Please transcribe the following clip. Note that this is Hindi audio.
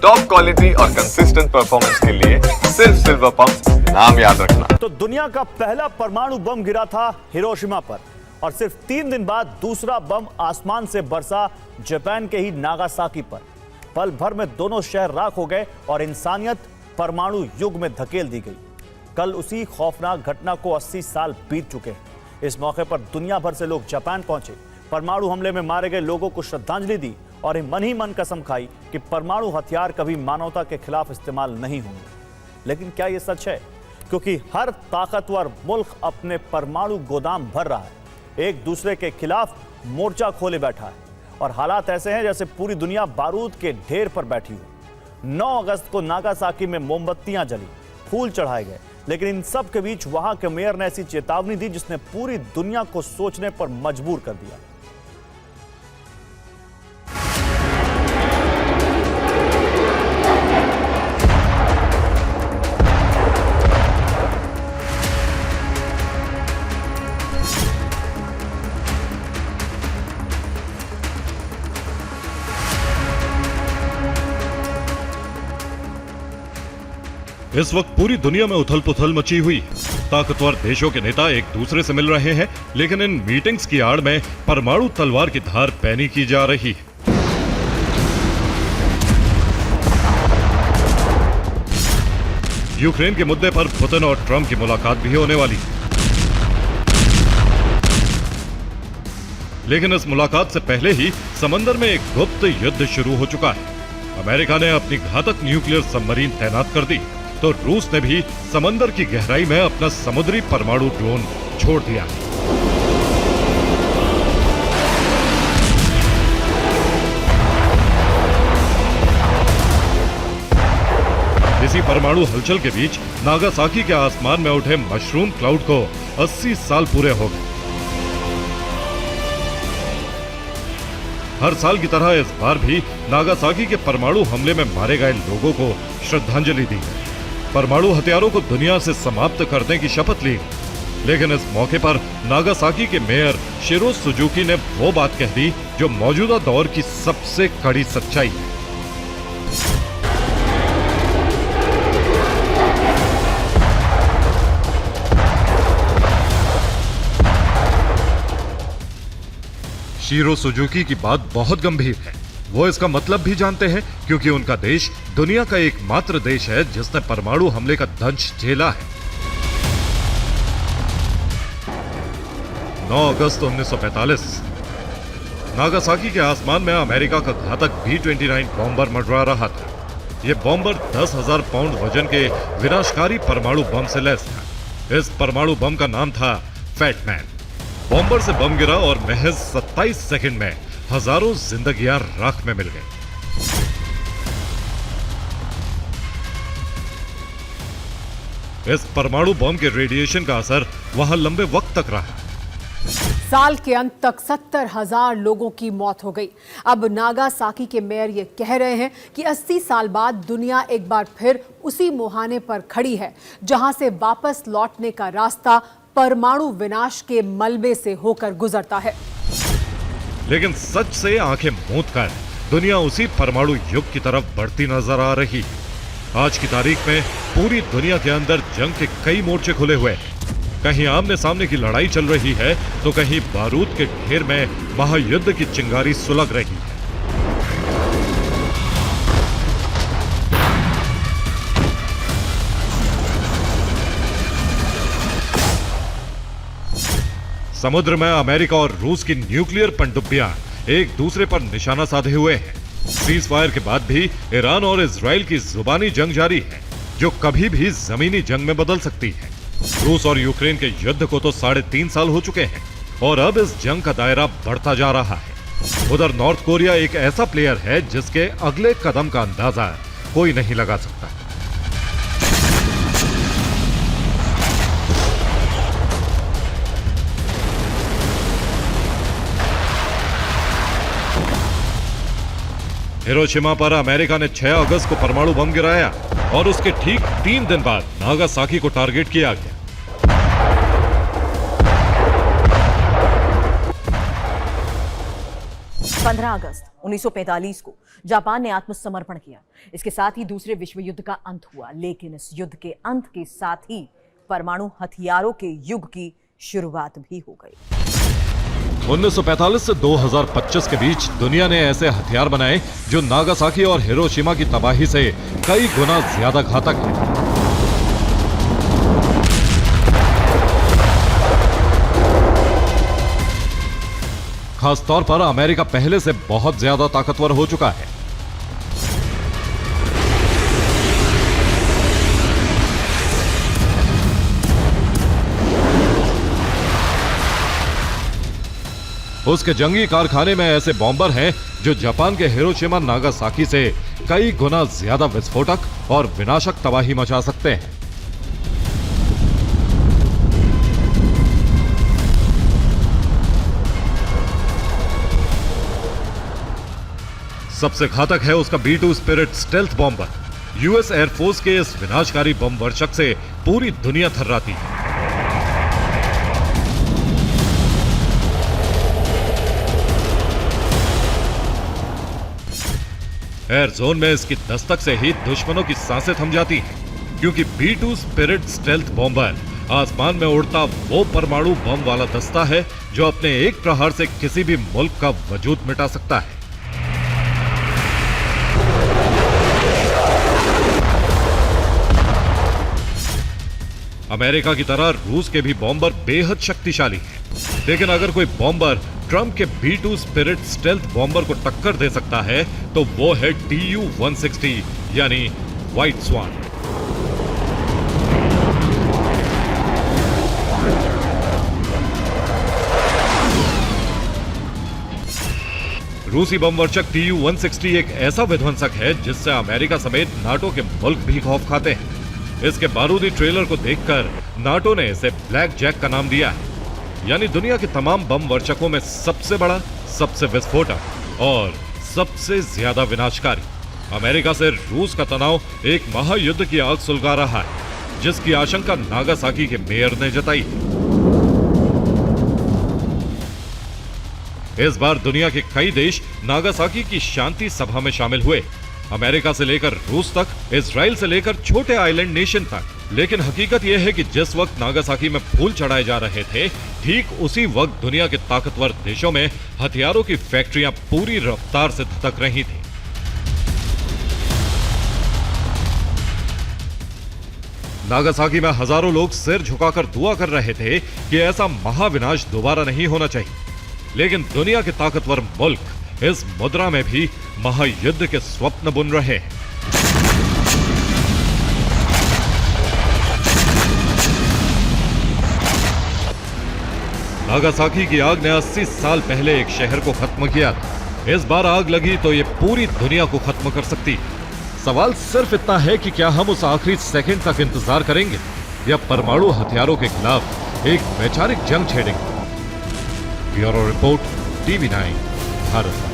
टॉप क्वालिटी और कंसिस्टेंट परफॉर्मेंस के लिए सिर्फ सिल्वर पंप नाम याद रखना। तो दुनिया का पहला परमाणु बम गिरा था हिरोशिमा पर और सिर्फ 3 दिन बाद दूसरा बम आसमान से बरसा जापान के ही नागासाकी पर। पल भर में दोनों शहर राख हो गए और इंसानियत परमाणु युग में धकेल दी गई। कल उसी खौफनाक घटना को 80 साल बीत चुके हैं। इस मौके पर दुनिया भर से लोग जापान पहुंचे, परमाणु हमले में मारे गए लोगों को श्रद्धांजलि दी और मन ही मन कसम खाई कि परमाणु हथियार कभी मानवता के खिलाफ इस्तेमाल नहीं होंगे। लेकिन क्या यह सच है? क्योंकि हर ताकतवर मुल्क अपने परमाणु गोदाम भर रहा है, एक दूसरे के खिलाफ मोर्चा खोले बैठा है और हालात ऐसे हैं जैसे पूरी दुनिया बारूद के ढेर पर बैठी हो। 9 अगस्त को नागासाकी में मोमबत्तियां जली, फूल चढ़ाए गए, लेकिन इन सब के बीच वहां के मेयर ने ऐसी चेतावनी दी जिसने पूरी दुनिया को सोचने पर मजबूर कर दिया। इस वक्त पूरी दुनिया में उथल पुथल मची हुई। ताकतवर देशों के नेता एक दूसरे से मिल रहे हैं, लेकिन इन मीटिंग्स की आड़ में परमाणु तलवार की धार पैनी की जा रही है। यूक्रेन के मुद्दे पर पुतिन और ट्रंप की मुलाकात भी होने वाली है। लेकिन इस मुलाकात से पहले ही समंदर में एक गुप्त युद्ध शुरू हो चुका है। अमेरिका ने अपनी घातक न्यूक्लियर सबमरीन तैनात कर दी, तो रूस ने भी समंदर की गहराई में अपना समुद्री परमाणु ड्रोन छोड़ दिया। इसी परमाणु हलचल के बीच नागासाकी के आसमान में उठे मशरूम क्लाउड को 80 साल पूरे हो गए। हर साल की तरह इस बार भी नागासाकी के परमाणु हमले में मारे गए लोगों को श्रद्धांजलि दी गई। परमाणु हथियारों को दुनिया से समाप्त करने की शपथ ली। लेकिन इस मौके पर नागासाकी के मेयर शिरो सुजुकी ने वो बात कह दी जो मौजूदा दौर की सबसे कड़ी सच्चाई है। शिरो सुजुकी की बात बहुत गंभीर है। वो इसका मतलब भी जानते हैं, क्योंकि उनका देश दुनिया का एकमात्र देश है जिसने परमाणु हमले का दंश झेला है। 9 अगस्त 1945 नागासाकी के आसमान में अमेरिका का घातक B-29 बॉम्बर मंडरा रहा था। यह बॉम्बर 10,000 पाउंड वजन के विनाशकारी परमाणु बम से लैस था। इस परमाणु बम का नाम था फैट मैन। बॉम्बर से बम गिरा और महज 27 सेकंड में हजारों जिंदगियां राख में मिल गई। इस परमाणु बम के रेडिएशन का असर वहां लंबे वक्त तक रहा। साल के अंत तक 70,000 लोगों की मौत हो गई। अब नागासाकी के मेयर ये कह रहे हैं कि 80 साल बाद दुनिया एक बार फिर उसी मुहाने पर खड़ी है जहां से वापस लौटने का रास्ता परमाणु विनाश के मलबे से होकर गुजरता है। लेकिन सच से आंखें मूंद कर दुनिया उसी परमाणु युग की तरफ बढ़ती नजर आ रही। आज की तारीख में पूरी दुनिया के अंदर जंग के कई मोर्चे खुले हुए हैं। कहीं आमने सामने की लड़ाई चल रही है, तो कहीं बारूद के ढेर में महायुद्ध की चिंगारी सुलग रही है। समुद्र में अमेरिका और रूस की न्यूक्लियर पनडुब्बियां एक दूसरे पर निशाना साधे हुए हैं। सीज फायर के बाद भी ईरान और इजराइल की जुबानी जंग जारी है, जो कभी भी जमीनी जंग में बदल सकती है। रूस और यूक्रेन के युद्ध को तो 3.5 साल हो चुके हैं और अब इस जंग का दायरा बढ़ता जा रहा है। उधर नॉर्थ कोरिया एक ऐसा प्लेयर है जिसके अगले कदम का अंदाजा कोई नहीं लगा सकता। हिरोशिमा पर अमेरिका ने 6 अगस्त को परमाणु बम गिराया और उसके ठीक 3 दिन बाद नागासाकी को टारगेट किया गया। 15 अगस्त 1945 को जापान ने आत्मसमर्पण किया। इसके साथ ही दूसरे विश्व युद्ध का अंत हुआ, लेकिन इस युद्ध के अंत के साथ ही परमाणु हथियारों के युग की शुरुआत भी हो गई। 1945 से 2025 के बीच दुनिया ने ऐसे हथियार बनाए जो नागासाकी और हिरोशिमा की तबाही से कई गुना ज्यादा घातक हैं। खासतौर पर अमेरिका पहले से बहुत ज्यादा ताकतवर हो चुका है। उसके जंगी कारखाने में ऐसे बॉम्बर हैं जो जापान के हिरोशिमा नागासाकी से कई गुना ज्यादा विस्फोटक और विनाशक तबाही मचा सकते हैं। सबसे घातक है उसका B-2 spirit stealth bomber. US air force के इस विनाशकारी बम वर्षक से पूरी दुनिया थर्राती है। एयर जोन में इसकी दस्तक से ही दुश्मनों की सांसें थम जाती हैं, क्योंकि B-2 स्पिरिट स्टेल्थ बॉम्बर आसमान में उड़ता वो परमाणु बम वाला दस्ता है जो अपने एक प्रहार से किसी भी मुल्क का वजूद मिटा सकता है। अमेरिका की तरह रूस के भी बॉम्बर बेहद शक्तिशाली हैं। लेकिन अगर कोई बॉम्बर ट्रंप के B-2 स्पिरिट स्टेल्थ बॉम्बर को टक्कर दे सकता है तो वो है Tu-160 यानी व्हाइट स्वान। रूसी बमवर्षक Tu-160 एक ऐसा विध्वंसक है जिससे अमेरिका समेत नाटो के मुल्क भी खौफ खाते हैं। इसके बारूदी ट्रेलर को देखकर नाटो ने इसे ब्लैक जैक का नाम दिया है, यानी दुनिया के तमाम बम वर्षकों में सबसे बड़ा, सबसे विस्फोटक और सबसे ज्यादा विनाशकारी। अमेरिका से रूस का तनाव एक महायुद्ध की आग सुलगा रहा है, जिसकी आशंका नागासाकी के मेयर ने जताई। इस बार दुनिया के कई देश नागासाकी की शांति सभा में शामिल हुए, अमेरिका से लेकर रूस तक, इजराइल से लेकर छोटे आइलैंड नेशन तक। लेकिन हकीकत यह है कि जिस वक्त नागासाकी में फूल चढ़ाए जा रहे थे, ठीक उसी वक्त दुनिया के ताकतवर देशों में हथियारों की फैक्ट्रियां पूरी रफ्तार से धधक रही थी। नागासाकी में हजारों लोग सिर झुकाकर दुआ कर रहे थे कि ऐसा महाविनाश दोबारा नहीं होना चाहिए। लेकिन दुनिया के ताकतवर मुल्क इस मुद्रा में भी महायुद्ध के स्वप्न बुन रहे हैं। नागासाकी की आग ने 80 साल पहले एक शहर को खत्म किया था। इस बार आग लगी तो ये पूरी दुनिया को खत्म कर सकती है। सवाल सिर्फ इतना है कि क्या हम उस आखिरी सेकंड तक इंतजार करेंगे या परमाणु हथियारों के खिलाफ एक वैचारिक जंग छेड़ेंगे। Bureau report, TV9 Bharat.